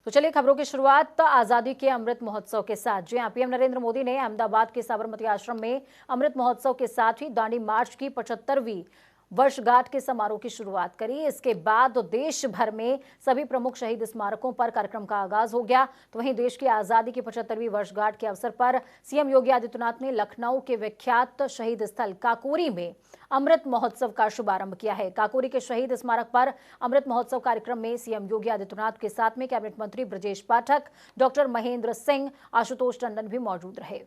तो चलिए खबरों की शुरुआत आजादी के अमृत महोत्सव के साथ। जी हां, पीएम नरेंद्र मोदी ने अहमदाबाद के साबरमती आश्रम में अमृत महोत्सव के साथ ही दांडी मार्च की 75वीं वर्षगांठ के समारोह की शुरुआत करी। इसके बाद देश भर में सभी प्रमुख शहीद स्मारकों पर कार्यक्रम का आगाज हो गया। तो वहीं देश की आजादी की 75वीं वर्षगांठ के अवसर पर सीएम योगी आदित्यनाथ ने लखनऊ के विख्यात शहीद स्थल काकोरी में अमृत महोत्सव का शुभारंभ किया है। काकोरी के शहीद स्मारक पर अमृत महोत्सव कार्यक्रम में सीएम योगी आदित्यनाथ के साथ में कैबिनेट मंत्री ब्रजेश पाठक, डॉक्टर महेंद्र सिंह, आशुतोष टंडन भी मौजूद रहे।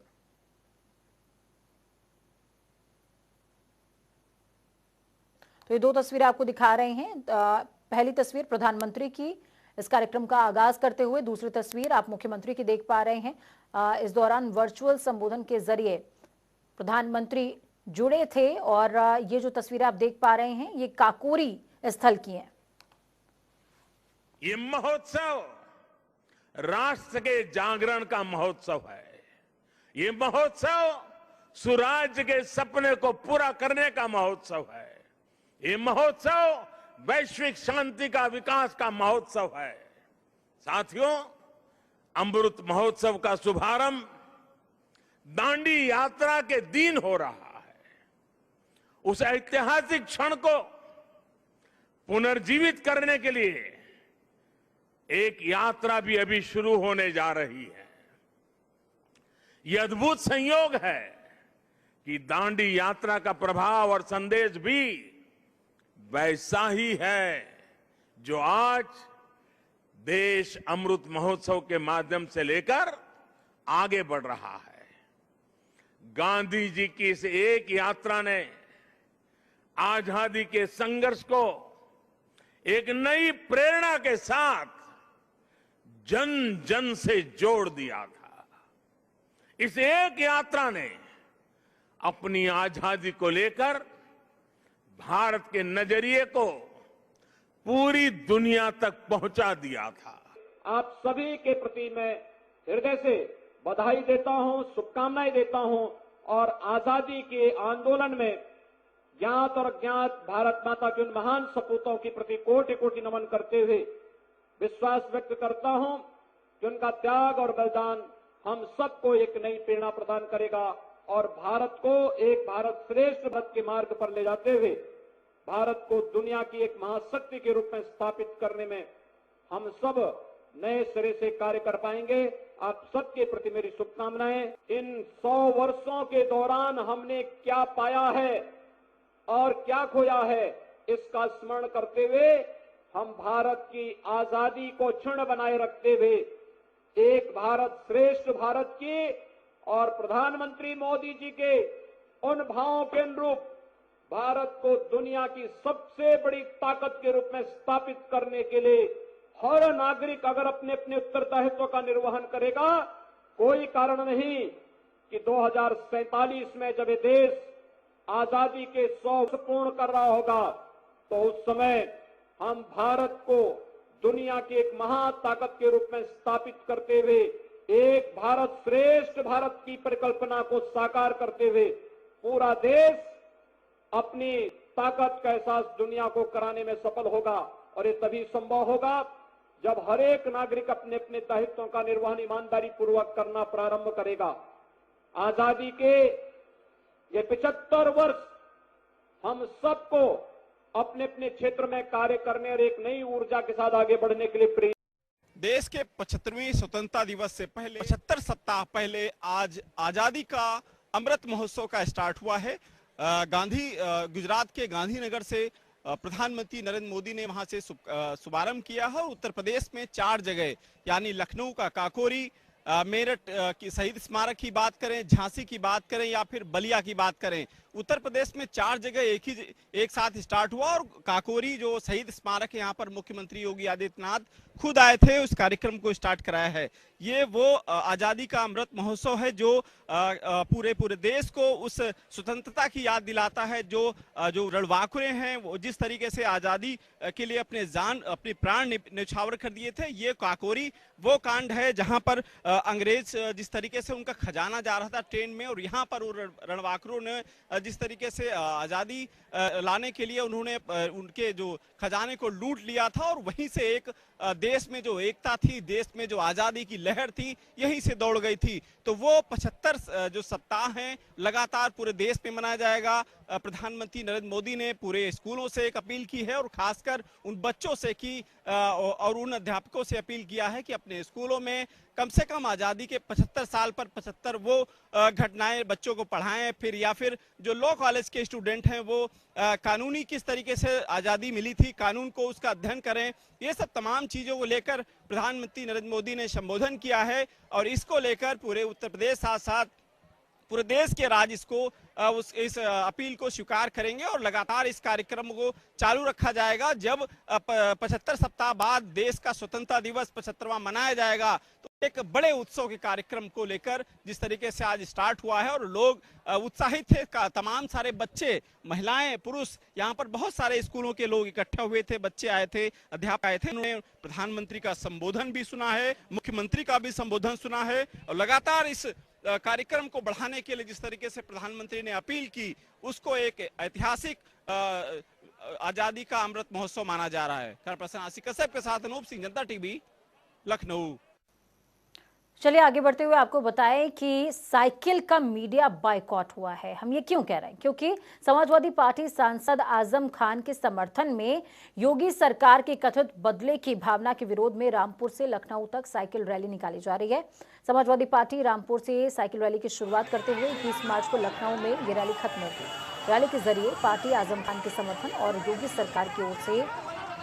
तो ये दो तस्वीरें आपको दिखा रहे हैं। पहली तस्वीर प्रधानमंत्री की इस कार्यक्रम का आगाज करते हुए, दूसरी तस्वीर आप मुख्यमंत्री की देख पा रहे हैं। इस दौरान वर्चुअल संबोधन के जरिए प्रधानमंत्री जुड़े थे और ये जो तस्वीरें आप देख पा रहे हैं ये काकोरी स्थल की हैं। ये महोत्सव राष्ट्र के जागरण का महोत्सव है। ये महोत्सव सुराज्य के सपने को पूरा करने का महोत्सव है। ये महोत्सव वैश्विक शांति का, विकास का महोत्सव है। साथियों, अमृत महोत्सव का शुभारंभ दांडी यात्रा के दिन हो रहा है। उस ऐतिहासिक क्षण को पुनर्जीवित करने के लिए एक यात्रा भी अभी शुरू होने जा रही है। यह अद्भुत संयोग है कि दांडी यात्रा का प्रभाव और संदेश भी वैसा ही है जो आज देश अमृत महोत्सव के माध्यम से लेकर आगे बढ़ रहा है। गांधी जी की इस एक यात्रा ने आजादी के संघर्ष को एक नई प्रेरणा के साथ जन जन से जोड़ दिया था। इस एक यात्रा ने अपनी आजादी को लेकर भारत के नजरिए को पूरी दुनिया तक पहुंचा दिया था। आप सभी के प्रति मैं हृदय से बधाई देता हूं, शुभकामनाएं देता हूं और आजादी के आंदोलन में ज्ञात और अज्ञात भारत माता के उन महान सपूतों के प्रति कोटि कोटि नमन करते हुए विश्वास व्यक्त करता हूं कि उनका त्याग और बलिदान हम सबको एक नई प्रेरणा प्रदान करेगा और भारत को एक भारत श्रेष्ठ भारत के मार्ग पर ले जाते हुए भारत को दुनिया की एक महाशक्ति के रूप में स्थापित करने में हम सब नए सिरे से कार्य कर पाएंगे। आप सबके प्रति मेरी शुभकामनाएं। इन 100 वर्षों के दौरान हमने क्या पाया है और क्या खोया है, इसका स्मरण करते हुए हम भारत की आजादी को क्षुण्ण बनाए रखते हुए एक भारत श्रेष्ठ भारत की और प्रधानमंत्री मोदी जी के उन भावों के अनुरूप भारत को दुनिया की सबसे बड़ी ताकत के रूप में स्थापित करने के लिए हर नागरिक अगर अपने अपने उत्तरदायित्व का निर्वहन करेगा, कोई कारण नहीं कि 2047 में जब ये देश आजादी के 100 वर्ष पूर्ण कर रहा होगा तो उस समय हम भारत को दुनिया की एक महाताकत के रूप में स्थापित करते हुए एक भारत श्रेष्ठ भारत की परिकल्पना को साकार करते हुए पूरा देश अपनी ताकत का एहसास दुनिया को कराने में सफल होगा। और ये तभी संभव होगा जब हर एक नागरिक अपने अपने दायित्वों का निर्वहन ईमानदारी पूर्वक करना प्रारंभ करेगा। आजादी के ये 75 वर्ष हम सबको अपने अपने क्षेत्र में कार्य करने और एक नई ऊर्जा के साथ आगे बढ़ने के लिए प्रेरित। देश के 75वें स्वतंत्रता दिवस से पहले 75 सप्ताह पहले आज आजादी का अमृत महोत्सव का स्टार्ट हुआ है। गुजरात के गांधीनगर से प्रधानमंत्री नरेंद्र मोदी ने वहां से शुभारंभ किया है। उत्तर प्रदेश में 4 जगह यानी लखनऊ का काकोरी, मेरठ की शहीद स्मारक की बात करें, झांसी की बात करें या फिर बलिया की बात करें, उत्तर प्रदेश में 4 जगह एक साथ स्टार्ट हुआ। और काकोरी जो शहीद स्मारक है, यहाँ पर मुख्यमंत्री योगी आदित्यनाथ खुद आए थे, उस कार्यक्रम को स्टार्ट कराया है। ये वो आजादी का अमृत महोत्सव है जो पूरे देश को उस स्वतंत्रता की याद दिलाता है। जो रणबांकुरे हैं वो जिस तरीके से आजादी के लिए अपने प्राण न्यौछावर कर दिए थे, ये काकोरी वो कांड है जहां पर अंग्रेज जिस तरीके से उनका खजाना जा रहा था ट्रेन में और यहाँ पर रणबांकुरों ने जिस तरीके से आजादी लाने के लिए उन्होंने उनके जो खजाने को लूट लिया था और वहीं से एक देश में जो एकता थी, देश में जो आजादी की लहर थी, यहीं से दौड़ गई थी। तो वो 75 जो सप्ताह हैं लगातार पूरे देश में मनाया जाएगा। प्रधानमंत्री नरेंद्र मोदी ने पूरे स्कूलों से एक अपील की है और खासकर उन बच्चों से की और उन अध्यापकों से अपील किया है कि अपने स्कूलों में कम से कम आजादी के 75 साल पर 75 वो घटनाएं बच्चों को पढ़ाएं, फिर या फिर जो लॉ कॉलेज के स्टूडेंट हैं वो कानूनी किस तरीके से आजादी मिली थी, कानून को उसका अध्ययन करें। ये सब तमाम चीजों को लेकर प्रधानमंत्री नरेंद्र मोदी ने संबोधन किया है और इसको लेकर पूरे उत्तर प्रदेश साथ साथ पूरे देश के राज्य इसको इस अपील को स्वीकार करेंगे और लगातार इस कार्यक्रम को चालू रखा जाएगा। जब 75 सप्ताह बाद देश का स्वतंत्रता दिवस 75वां मनाया जाएगा तो एक बड़े उत्सव के कार्यक्रम को लेकर जिस तरीके से आज स्टार्ट हुआ है और लोग उत्साहित थे। तमाम सारे बच्चे, महिलाएं, पुरुष, यहाँ पर बहुत सारे स्कूलों के लोग इकट्ठे हुए थे, बच्चे आए थे, अध्यापक आए थे। उन्होंने प्रधानमंत्री का संबोधन भी सुना है, मुख्यमंत्री का भी संबोधन सुना है और लगातार इस कार्यक्रम को बढ़ाने के लिए जिस तरीके से प्रधानमंत्री ने अपील की उसको एक ऐतिहासिक आजादी का अमृत महोत्सव माना जा रहा है। कैमरा पर्सन आसिफ कश्यप के साथ अनूप सिंह, जनता टीवी, लखनऊ। चलिए आगे बढ़ते हुए आपको बताएं कि साइकिल का मीडिया बायकॉट हुआ है। हम ये क्यों कह रहे हैं? क्योंकि समाजवादी पार्टी सांसद आजम खान के समर्थन में योगी सरकार के कथित बदले की भावना के विरोध में रामपुर से लखनऊ तक साइकिल रैली निकाली जा रही है। समाजवादी पार्टी रामपुर से साइकिल रैली की शुरुआत करते हुए 21 मार्च को लखनऊ में ये रैली खत्म होगी। रैली के जरिए पार्टी आजम खान के समर्थन और योगी सरकार की ओर से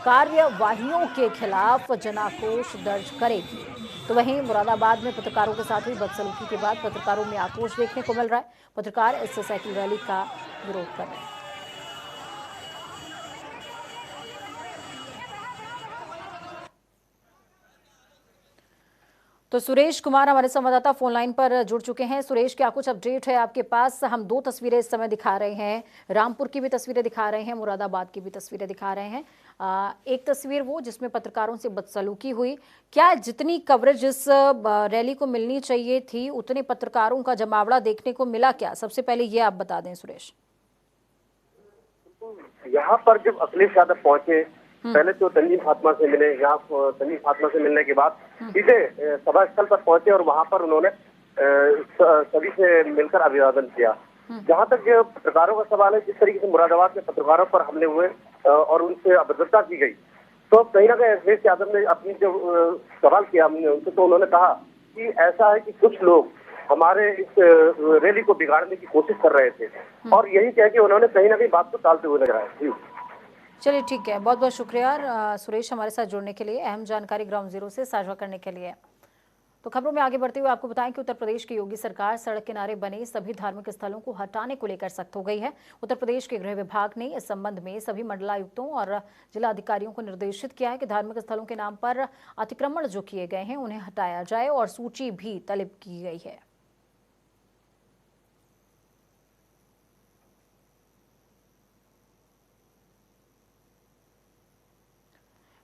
कार्यवाहियों के खिलाफ जनाक्रोश दर्ज करेगी। तो वहीं मुरादाबाद में पत्रकारों के साथ हुई बदसलूकी के बाद पत्रकारों में आक्रोश देखने को मिल रहा है। पत्रकार इस साइकिल रैली का विरोध कर रहे हैं। तो सुरेश कुमार हमारे संवाददाता फोन लाइन पर जुड़ चुके हैं। सुरेश, क्या कुछ अपडेट है आपके पास? हम दो तस्वीरें इस समय दिखा रहे हैं, रामपुर की भी तस्वीरें दिखा रहे हैं, मुरादाबाद की भी तस्वीरें दिखा रहे हैं। एक तस्वीर वो जिसमें पत्रकारों से बदसलूकी हुई, क्या जितनी कवरेज इस रैली को मिलनी चाहिए थी उतने पत्रकारों का जमावड़ा देखने को मिला क्या? सबसे पहले ये आप बता दें सुरेश। यहाँ पर जब अखिलेश यादव पहुंचे, पहले तो तंजीम फातिमा से मिले। यहाँ तंजीम फातिमा से मिलने के बाद सीधे सभा स्थल पर पहुंचे और वहाँ पर उन्होंने सभी से मिलकर अभिवादन किया। जहाँ तक जो पत्रकारों का सवाल है, जिस तरीके से मुरादाबाद में पत्रकारों पर हमले हुए और उनसे अभद्रता की गई, तो कहीं ना कहीं अखिलेश यादव ने अपनी जो सवाल किया हमने उनसे, तो उन्होंने कहा कि ऐसा है कि कुछ लोग हमारे इस रैली को बिगाड़ने की कोशिश कर रहे थे और यही कह के उन्होंने कहीं ना कहीं बात को टालते हुए नजर आए। चलिए ठीक है, बहुत बहुत शुक्रिया सुरेश हमारे साथ जुड़ने के लिए, अहम जानकारी ग्राउंड जीरो से साझा करने के लिए। तो खबरों में आगे बढ़ते हुए आपको बताएं कि उत्तर प्रदेश की योगी सरकार सड़क किनारे बने सभी धार्मिक स्थलों को हटाने को लेकर सख्त हो गई है। उत्तर प्रदेश के गृह विभाग ने इस संबंध में सभी मंडलायुक्तों और जिला अधिकारियों को निर्देशित किया है कि धार्मिक स्थलों के नाम पर अतिक्रमण जो किए गए हैं उन्हें हटाया जाए और सूची भी तलब की गई है।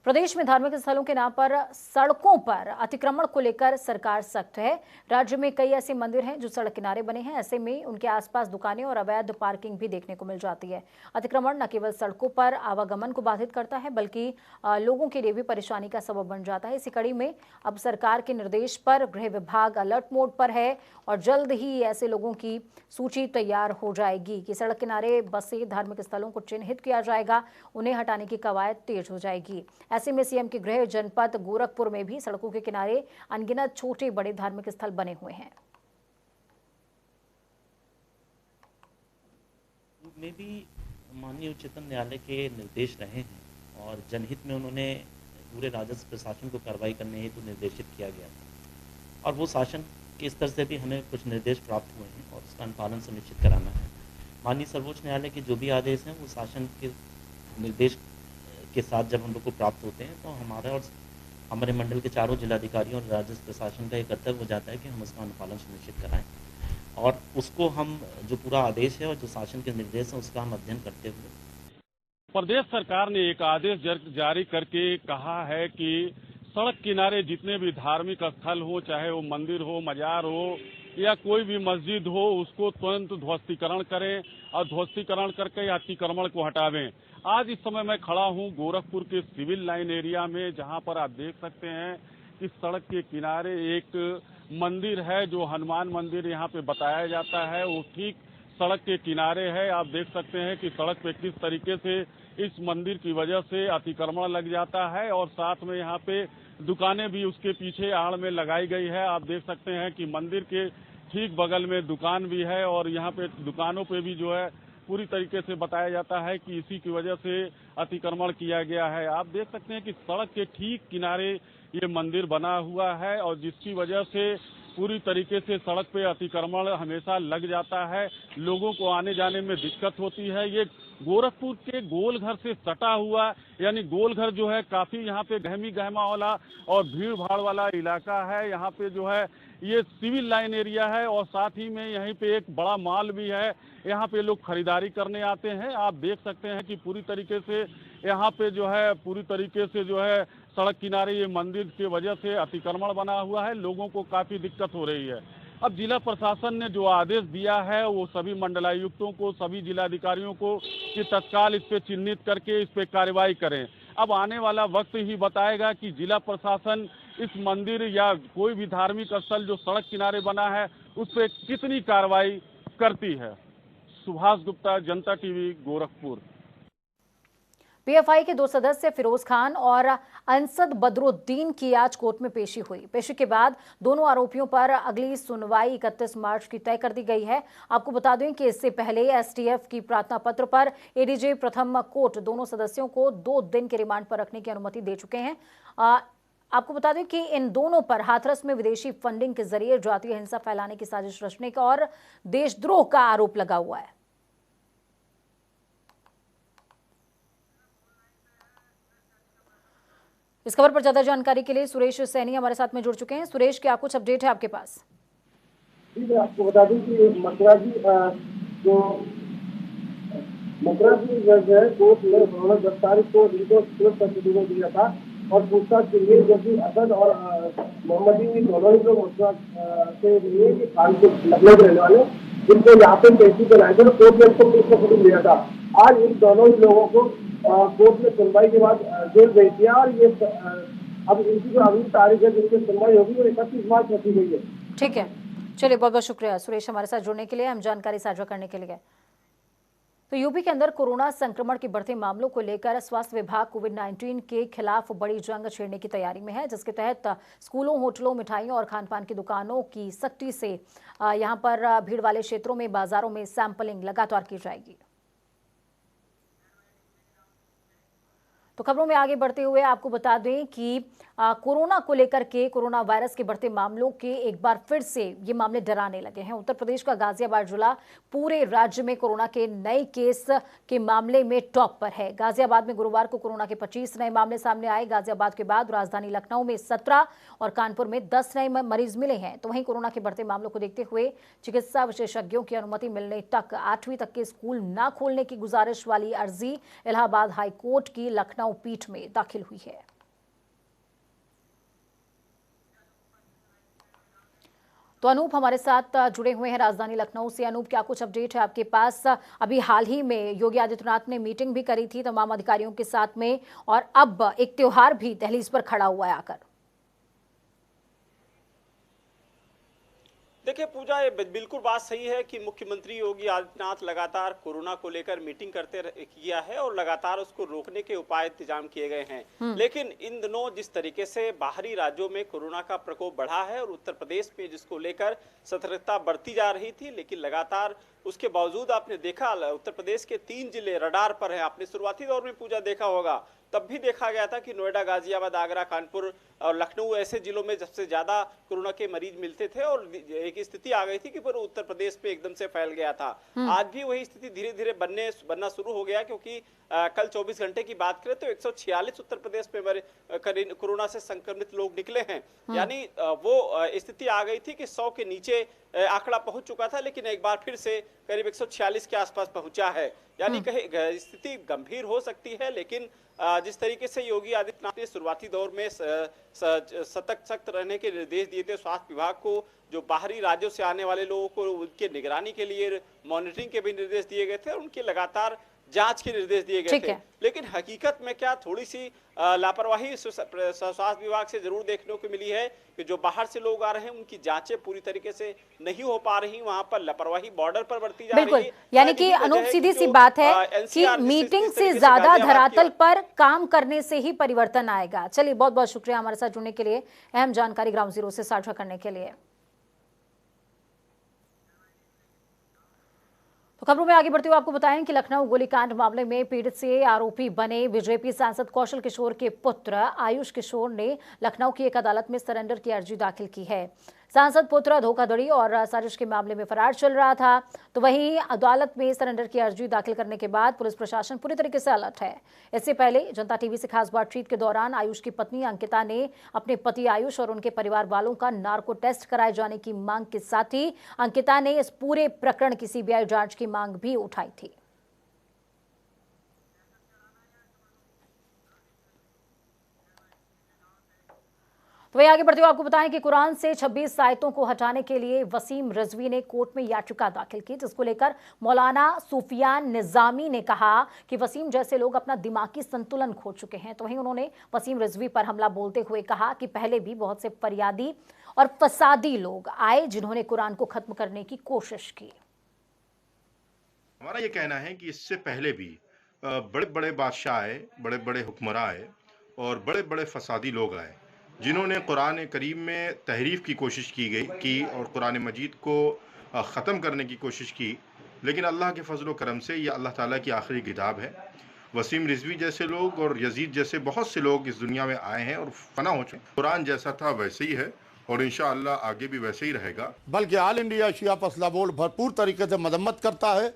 प्रदेश में धार्मिक स्थलों के नाम पर सड़कों पर अतिक्रमण को लेकर सरकार सख्त है। राज्य में कई ऐसे मंदिर हैं जो सड़क किनारे बने हैं, ऐसे में उनके आसपास दुकानें और अवैध पार्किंग भी देखने को मिल जाती है। अतिक्रमण न केवल सड़कों पर आवागमन को बाधित करता है बल्कि लोगों के लिए भी परेशानी का सबब बन जाता है। इसी कड़ी में अब सरकार के निर्देश पर गृह विभाग अलर्ट मोड पर है और जल्द ही ऐसे लोगों की सूची तैयार हो जाएगी कि सड़क किनारे बसे धार्मिक स्थलों को चिन्हित किया जाएगा, उन्हें हटाने की कवायद तेज हो जाएगी। ऐसे में सीएम के गृह जनपद गोरखपुर में भी सड़कों के किनारे अनगिनत छोटे बड़े धार्मिक स्थल बने हुए हैं। में भी माननीय उच्चतम न्यायालय के निर्देश रहे हैं और जनहित में उन्होंने पूरे राजस्व प्रशासन को कार्रवाई करने हेतु निर्देशित किया गया और वो शासन के स्तर से भी हमें कुछ निर्देश प्राप्त हुए हैं और उसका अनुपालन सुनिश्चित कराना है। माननीय सर्वोच्च न्यायालय के जो भी आदेश हैं वो शासन के निर्देश के साथ जब हम लोग को प्राप्त होते हैं तो हमारा और हमारे मंडल के चारों जिलाधिकारियों और राजस्व प्रशासन का एक कर्तव्य हो जाता है कि हम उसका अनुपालन सुनिश्चित कराएं और उसको हम जो पूरा आदेश है और जो शासन के निर्देश हैं उसका हम अध्ययन करते हुए प्रदेश सरकार ने एक आदेश जारी करके कहा है कि सड़क किनारे जितने भी धार्मिक स्थल हो, चाहे वो मंदिर हो, मजार हो या कोई भी मस्जिद हो उसको तुरंत ध्वस्तीकरण करें और ध्वस्तीकरण करके अतिक्रमण को हटावें। आज इस समय मैं खड़ा हूं गोरखपुर के सिविल लाइन एरिया में, जहां पर आप देख सकते हैं कि सड़क के किनारे एक मंदिर है जो हनुमान मंदिर यहाँ पे बताया जाता है, वो ठीक सड़क के किनारे है। आप देख सकते हैं कि सड़क पे किस तरीके से इस मंदिर की वजह से अतिक्रमण लग जाता है और साथ में यहाँ पे दुकानें भी उसके पीछे आड़ में लगाई गई है। आप देख सकते हैं कि मंदिर के ठीक बगल में दुकान भी है और यहाँ पे दुकानों पे भी जो है पूरी तरीके से बताया जाता है कि इसी की वजह से अतिक्रमण किया गया है। आप देख सकते हैं कि सड़क के ठीक किनारे ये मंदिर बना हुआ है और जिसकी वजह से पूरी तरीके से सड़क पे अतिक्रमण हमेशा लग जाता है, लोगों को आने जाने में दिक्कत होती है। ये गोरखपुर के गोलघर से सटा हुआ, यानी गोलघर जो है काफी यहाँ पे गहमी गहमा वाला और भीड़ भाड़ वाला इलाका है। यहाँ पे जो है ये सिविल लाइन एरिया है और साथ ही में यहीं पे एक बड़ा मॉल भी है, यहाँ पे लोग खरीदारी करने आते हैं। आप देख सकते हैं कि पूरी तरीके से यहाँ पे जो है पूरी तरीके से जो है सड़क किनारे ये मंदिर की वजह से अतिक्रमण बना हुआ है, लोगों को काफी दिक्कत हो रही है। अब जिला प्रशासन ने जो आदेश दिया है वो सभी मंडलायुक्तों को, सभी जिलाधिकारियों को कि तत्काल इस पे चिन्हित करके इस पे कार्रवाई करें। अब आने वाला वक्त ही बताएगा कि जिला प्रशासन इस मंदिर या कोई भी धार्मिक स्थल जो सड़क किनारे बना है उस पे कितनी कार्रवाई करती है। सुभाष गुप्ता, जनता टीवी, गोरखपुर। पीएफआई के 2 सदस्य फिरोज खान और अंसद बदरुद्दीन की आज कोर्ट में पेशी हुई। पेशी के बाद दोनों आरोपियों पर अगली सुनवाई 31 मार्च की तय कर दी गई है। आपको बता दें कि इससे पहले एसटीएफ की प्रार्थना पत्र पर एडीजे प्रथम कोर्ट दोनों सदस्यों को 2 दिन के रिमांड पर रखने की अनुमति दे चुके हैं। आपको बता दें कि इन दोनों पर हाथरस में विदेशी फंडिंग के जरिए जातीय हिंसा फैलाने की साजिश रचने का और देशद्रोह का आरोप लगा हुआ है। इस खबर पर ज्यादा जानकारी के लिए सुरेश सैनी हमारे साथ में जुड़ चुके हैं। सुरेश, क्या कुछ अपडेट है आपके पास? जी, आपको बता दूं कि मकराजी जो है कोर्ट ने उन्होंने 10 तारीख को निर्दोष प्रोसीडिंग दिया था और पूछताछ के लिए जो कि असद और मोहम्मदी दोनों ही लोग मथुरा से लिए कि कानपुर लखनऊ के रहने वाले, जिनको यहाँ पे पेशी पे लाए थे तो कोर्ट ने उनको प्रोसीडिंग दिया था। आज इन दोनों ही लोगों को कोर्ट में सुनवाई के बाद जेल भेज दिया और ये अब इनकी जो अगली तारीख है जिनकी सुनवाई होगी वो 31 मार्च रखी गई है। ठीक है, चलिए बहुत बहुत शुक्रिया सुरेश हमारे साथ जुड़ने के लिए, हम जानकारी साझा करने के लिए। तो यूपी के अंदर कोरोना संक्रमण के बढ़ते मामलों को लेकर स्वास्थ्य विभाग कोविड-19 के खिलाफ बड़ी जंग छेड़ने की तैयारी में है, जिसके तहत स्कूलों, होटलों, मिठाइयों और खान पान की दुकानों की सख्ती से यहां पर भीड़ वाले क्षेत्रों में, बाजारों में सैंपलिंग लगातार की जाएगी। तो खबरों में आगे बढ़ते हुए आपको बता दें कि कोरोना को लेकर के, कोरोना वायरस के बढ़ते मामलों के एक बार फिर से ये मामले डराने लगे हैं। उत्तर प्रदेश का गाजियाबाद जिला पूरे राज्य में कोरोना के नए केस के मामले में टॉप पर है। गाजियाबाद में गुरुवार को कोरोना के 25 नए मामले सामने आए। गाजियाबाद के बाद राजधानी लखनऊ में 17 और कानपुर में 10 नए मरीज मिले हैं। तो वहीं कोरोना के बढ़ते मामलों को देखते हुए चिकित्सा विशेषज्ञों की अनुमति मिलने तक 8वीं तक के स्कूल न खोलने की गुजारिश वाली अर्जी इलाहाबाद हाई कोर्ट की लखनऊ पीठ में दाखिल हुई है। तो अनूप हमारे साथ जुड़े हुए हैं राजधानी लखनऊ से। अनूप, क्या कुछ अपडेट है आपके पास? अभी हाल ही में योगी आदित्यनाथ ने मीटिंग भी करी थी तमाम अधिकारियों के साथ में और अब एक त्योहार भी दहलीज पर खड़ा हुआ है आकर। देखिए पूजा, ये बिल्कुल बात सही है कि मुख्यमंत्री योगी आदित्यनाथ लगातार कोरोना को लेकर मीटिंग करते किया है और लगातार उसको रोकने के उपाय इंतजाम किए गए हैं। लेकिन इन दिनों जिस तरीके से बाहरी राज्यों में कोरोना का प्रकोप बढ़ा है और उत्तर प्रदेश में जिसको लेकर सतर्कता बढ़ती जा रही थी, लेकिन लगातार उसके बावजूद आपने देखा उत्तर प्रदेश के 3 जिले रडार पर हैं। आपने शुरुआती दौर में पूजा देखा होगा, तब भी देखा गया था कि नोएडा, गाजियाबाद, आगरा, कानपुर और लखनऊ ऐसे जिलों में सबसे ज्यादा कोरोना के मरीज मिलते थे और एक स्थिति आ गई थी कि पूरे उत्तर प्रदेश पे एकदम से फैल गया था। आज भी वही स्थिति धीरे धीरे बनना शुरू हो गया, क्योंकि कल 24 घंटे की बात करें तो 146 उत्तर प्रदेश में कोरोना से संक्रमित लोग निकले हैं। यानी वो स्थिति आ गई थी कि 100 के नीचे आंकड़ा पहुंच चुका था, लेकिन एक बार फिर से करीब 146 के आसपास पहुंचा है। यानी कहीं स्थिति गंभीर हो सकती है, लेकिन जिस तरीके से योगी आदित्यनाथ ने शुरुआती दौर में सख्त रहने के निर्देश दिए थे स्वास्थ्य विभाग को, जो बाहरी राज्यों से आने वाले लोगों को उनके निगरानी के लिए मॉनिटरिंग के भी निर्देश दिए गए थे और उनके लगातार जांच के निर्देश दिए गए थे। लेकिन हकीकत में क्या थोड़ी सी लापरवाही स्वास्थ्य विभाग से जरूर देखने को मिली है कि जो बाहर से लोग आ रहे हैं उनकी जांचें पूरी तरीके से नहीं हो पा रही, वहां पर लापरवाही बॉर्डर पर बरती जा रही है। यानी कि अनूप, सीधी सी बात है कि मीटिंग से ज्यादा धरातल पर काम करने से ही परिवर्तन आएगा। चलिए, बहुत बहुत शुक्रिया हमारे साथ जुड़ने के लिए, अहम जानकारी ग्राउंड जीरो से साझा करने के लिए। तो खबरों में आगे बढ़ते हुए आपको बताएं कि लखनऊ गोलीकांड मामले में पीड़ित से आरोपी बने बीजेपी सांसद कौशल किशोर के पुत्र आयुष किशोर ने लखनऊ की एक अदालत में सरेंडर की अर्जी दाखिल की है। सांसद पुत्र धोखाधड़ी और साजिश के मामले में फरार चल रहा था, तो वहीं अदालत में सरेंडर की अर्जी दाखिल करने के बाद पुलिस प्रशासन पूरी तरीके से अलर्ट है। इससे पहले जनता टीवी से खास बातचीत के दौरान आयुष की पत्नी अंकिता ने अपने पति आयुष और उनके परिवार वालों का नार्को टेस्ट कराए जाने की मांग के साथ ही अंकिता ने इस पूरे प्रकरण की सीबीआई जांच की मांग भी उठाई थी। तो वही आगे बढ़ते हुए आपको बताएं कि कुरान से 26 आयतों को हटाने के लिए वसीम रिजवी ने कोर्ट में याचिका दाखिल की, जिसको लेकर मौलाना सूफियान निजामी ने कहा कि वसीम जैसे लोग अपना दिमागी संतुलन खो चुके हैं। तो वहीं उन्होंने वसीम रिजवी पर हमला बोलते हुए कहा कि पहले भी बहुत से फरियादी और फसादी लोग आए जिन्होंने कुरान को खत्म करने की कोशिश की। हमारा ये कहना है कि इससे पहले भी बड़े बड़े बादशाह आए, बड़े बड़े हुक्मरान आए और बड़े बड़े फसादी लोग आए जिन्होंने कुरान करीम में तहरीफ की कोशिश की और कुरान मजीद को ख़त्म करने की कोशिश की। लेकिन अल्लाह के फजल व करम से ये अल्लाह ताला की आखिरी किताब है। वसीम रिजवी जैसे लोग और यजीद जैसे बहुत से लोग इस दुनिया में आए हैं और फना हो चुके। कुरान जैसा था वैसे ही है और इंशाअल्लाह आगे भी वैसे ही रहेगा। बल्कि ऑल इंडिया शिया फसला बोर्ड भरपूर तरीके से मजम्मत करता है।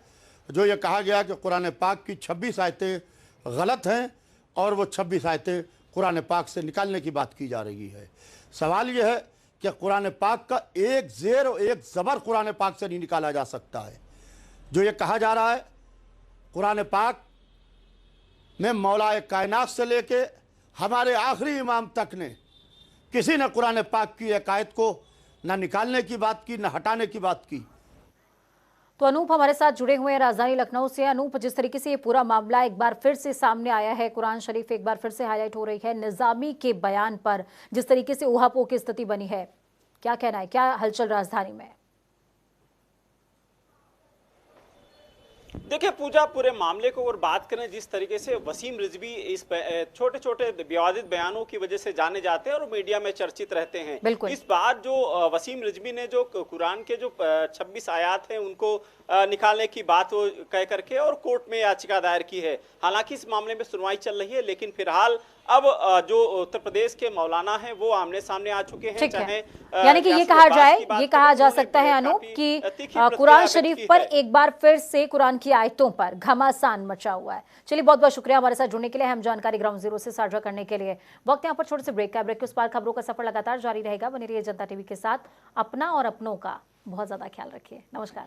जो ये कहा गया कि कुरान पाक की 26 आयतें गलत हैं और वो 26 आयतें कुरान पाक से निकालने की बात की जा रही है। सवाल यह है कि कुरान पाक का एक ज़ेर और एक ज़बर कुरान पाक से नहीं निकाला जा सकता है। जो ये कहा जा रहा है कुरान पाक में मौलाए कायनात से लेके हमारे आखिरी इमाम तक ने किसी ने कुरान पाक की एक आयत को ना निकालने की बात की, ना हटाने की बात की। तो अनूप हमारे साथ जुड़े हुए हैं राजधानी लखनऊ से। अनूप, जिस तरीके से ये पूरा मामला एक बार फिर से सामने आया है, कुरान शरीफ एक बार फिर से हाईलाइट हो रही है, निजामी के बयान पर जिस तरीके से ऊहापोह की स्थिति बनी है, क्या कहना है, क्या हलचल राजधानी में? देखिए पूजा, पूरे मामले को अगर बात करें, जिस तरीके से वसीम रिजवी इस छोटे छोटे विवादित बयानों की वजह से जाने जाते हैं और मीडिया में चर्चित रहते हैं, इस बार जो वसीम रिजवी ने जो कुरान के जो 26 आयात हैं उनको निकालने की बात वो कह करके और कोर्ट में याचिका दायर की है। हालांकि इस मामले में सुनवाई चल रही है, लेकिन फिलहाल अब जो उत्तर प्रदेश के मौलाना हैं वो आमने सामने आ चुके हैं। चाहे यानी कि ये कहा जा सकता है अनूप कि कुरान शरीफ पर एक बार फिर से कुरान की आयतों पर घमासान मचा हुआ है। चलिए, बहुत बहुत शुक्रिया हमारे साथ जुड़ने के लिए, हम जानकारी ग्राउंड जीरो से साझा करने के लिए। वक्त यहाँ पर छोटे से ब्रेक का। ब्रेक के उस पार खबरों का सफर लगातार जारी रहेगा। बने रहिए जनता टीवी के साथ। अपना और अपनों का बहुत ज्यादा ख्याल रखिए। नमस्कार।